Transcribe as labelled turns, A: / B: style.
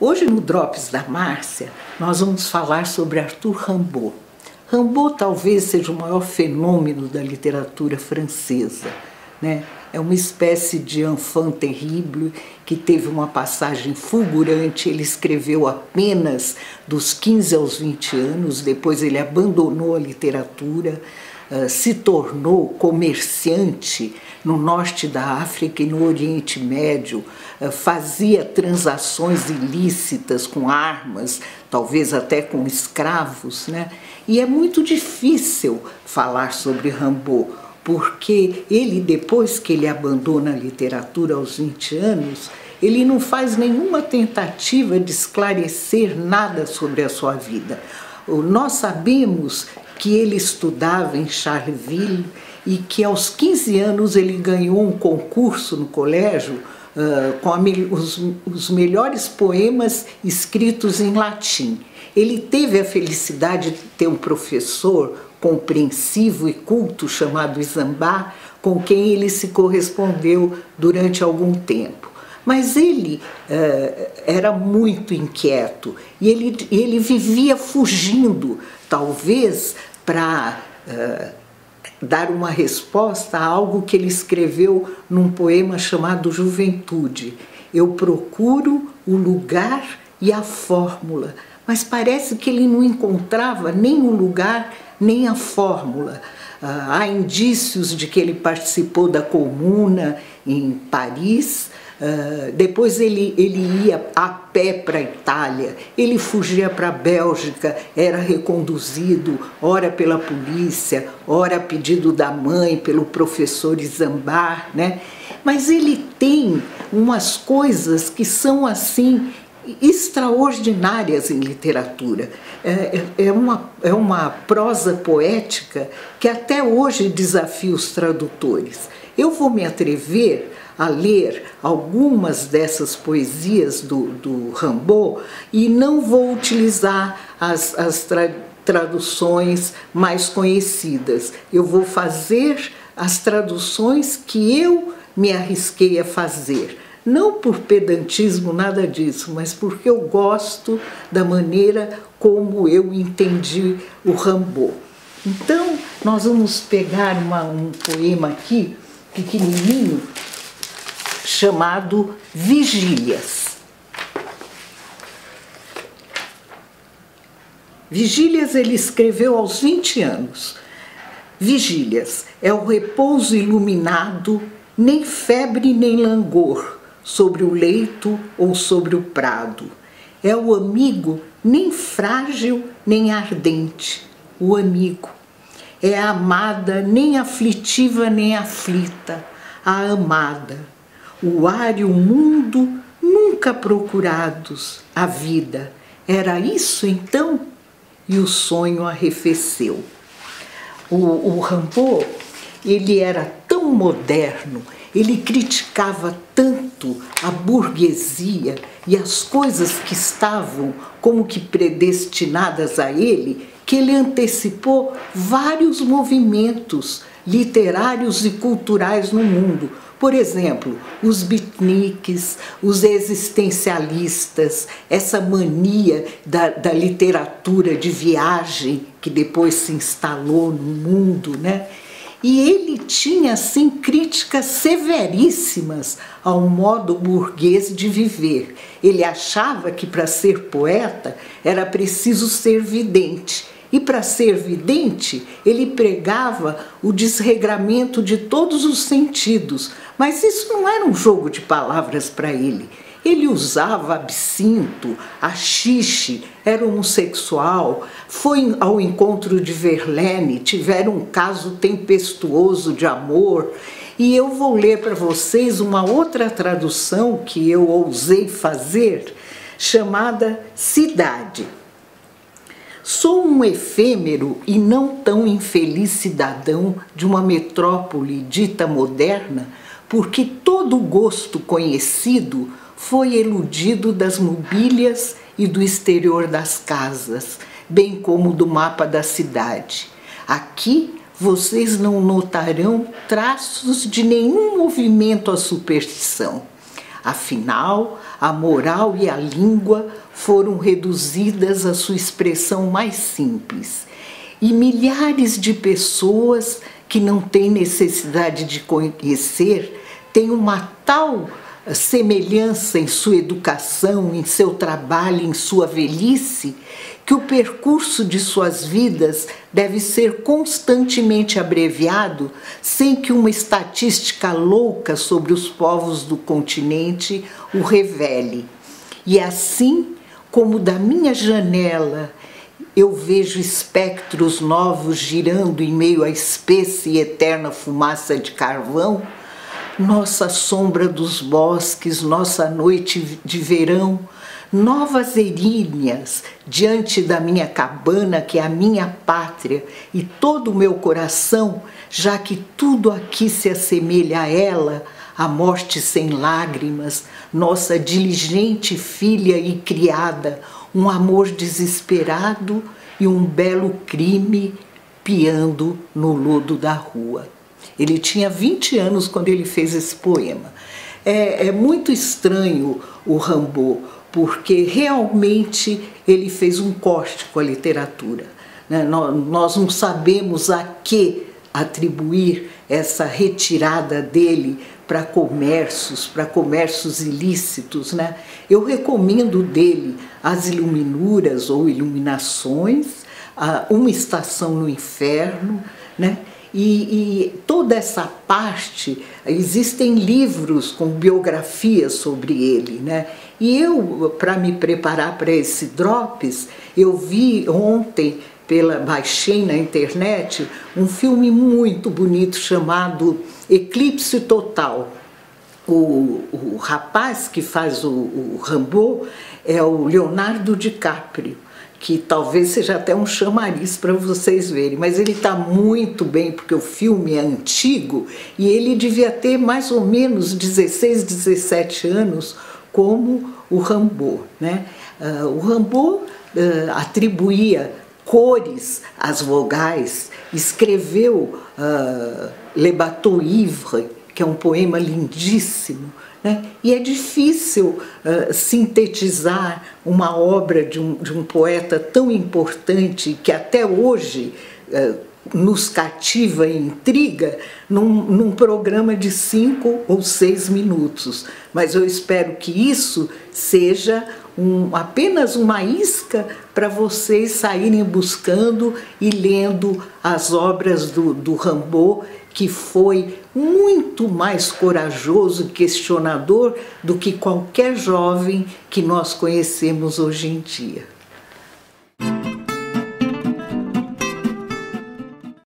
A: Hoje no Drops da Márcia, nós vamos falar sobre Arthur Rimbaud. Rimbaud talvez seja o maior fenômeno da literatura francesa, né? É uma espécie de enfant terrible que teve uma passagem fulgurante. Ele escreveu apenas dos 15 aos 20 anos, depois ele abandonou a literatura, se tornou comerciante no norte da África e no Oriente Médio, fazia transações ilícitas com armas, talvez até com escravos, né? E é muito difícil falar sobre Rimbaud, porque ele, depois que ele abandona a literatura aos 20 anos, ele não faz nenhuma tentativa de esclarecer nada sobre a sua vida. Nós sabemos que ele estudava em Charleville e que aos 15 anos ele ganhou um concurso no colégio com os melhores poemas escritos em latim. Ele teve a felicidade de ter um professor compreensivo e culto chamado Isambard, com quem ele se correspondeu durante algum tempo. Mas ele era muito inquieto e ele vivia fugindo, talvez para dar uma resposta a algo que ele escreveu num poema chamado Juventude. Eu procuro o lugar e a fórmula, mas parece que ele não encontrava nem o lugar nem a fórmula. Há indícios de que ele participou da Comuna em Paris. Depois ele ia a pé para a Itália, ele fugia para a Bélgica, era reconduzido, ora pela polícia, ora a pedido da mãe, pelo professor Isambard, né? Mas ele tem umas coisas que são assim extraordinárias em literatura. É uma prosa poética que até hoje desafia os tradutores. Eu vou me atrever a ler algumas dessas poesias do Rimbaud e não vou utilizar as traduções mais conhecidas. Eu vou fazer as traduções que eu me arrisquei a fazer. Não por pedantismo, nada disso, mas porque eu gosto da maneira como eu entendi o Rimbaud. Então, nós vamos pegar um poema aqui, pequenininho, chamado Vigílias. Vigílias ele escreveu aos 20 anos. Vigílias é o repouso iluminado, nem febre nem langor, sobre o leito ou sobre o prado. É o amigo nem frágil nem ardente, o amigo. É a amada nem aflitiva nem aflita, a amada. O ar e o mundo nunca procurados, a vida. Era isso então? E o sonho arrefeceu. O Rimbaud, ele era tão moderno, ele criticava tanto a burguesia e as coisas que estavam como que predestinadas a ele, que ele antecipou vários movimentos literários e culturais no mundo. Por exemplo, os beatniks, os existencialistas, essa mania da literatura de viagem que depois se instalou no mundo, né? E ele tinha, assim, críticas severíssimas ao modo burguês de viver. Ele achava que para ser poeta era preciso ser vidente. E para ser vidente, ele pregava o desregramento de todos os sentidos. Mas isso não era um jogo de palavras para ele. Ele usava absinto, haxixe, era homossexual, foi ao encontro de Verlaine, tiveram um caso tempestuoso de amor. E eu vou ler para vocês uma outra tradução que eu ousei fazer, chamada Cidade. Sou um efêmero e não tão infeliz cidadão de uma metrópole dita moderna, porque todo o gosto conhecido foi eludido das mobílias e do exterior das casas, bem como do mapa da cidade. Aqui vocês não notarão traços de nenhum movimento à superstição. Afinal, a moral e a língua foram reduzidas à sua expressão mais simples. E milhares de pessoas que não têm necessidade de conhecer têm uma tal semelhança em sua educação, em seu trabalho, em sua velhice, que o percurso de suas vidas deve ser constantemente abreviado sem que uma estatística louca sobre os povos do continente o revele. E assim como da minha janela eu vejo espectros novos girando em meio à espessa e eterna fumaça de carvão, nossa sombra dos bosques, nossa noite de verão, novas eríneas diante da minha cabana, que é a minha pátria, e todo o meu coração, já que tudo aqui se assemelha a ela, a morte sem lágrimas, nossa diligente filha e criada, um amor desesperado e um belo crime piando no lodo da rua. Ele tinha 20 anos quando ele fez esse poema. É muito estranho o Rimbaud, porque realmente ele fez um corte com a literatura. Nós não sabemos a que atribuir essa retirada dele para comércios ilícitos. Eu recomendo dele As Iluminuras ou Iluminações, Uma Estação no Inferno, E toda essa parte, existem livros com biografias sobre ele, E eu, para me preparar para esse Drops, eu vi ontem, baixei na internet, um filme muito bonito chamado Eclipse Total. O rapaz que faz o Rimbaud é o Leonardo DiCaprio, que talvez seja até um chamariz para vocês verem, mas ele está muito bem, porque o filme é antigo e ele devia ter mais ou menos 16, 17 anos, como o Rimbaud. O Rimbaud atribuía cores às vogais, escreveu Le Bateau Ivre, que é um poema lindíssimo, E é difícil sintetizar uma obra de um poeta tão importante, que até hoje nos cativa e intriga, num programa de 5 ou 6 minutos. Mas eu espero que isso seja apenas uma isca para vocês saírem buscando e lendo as obras do Rimbaud, que foi muito mais corajoso e questionador do que qualquer jovem que nós conhecemos hoje em dia.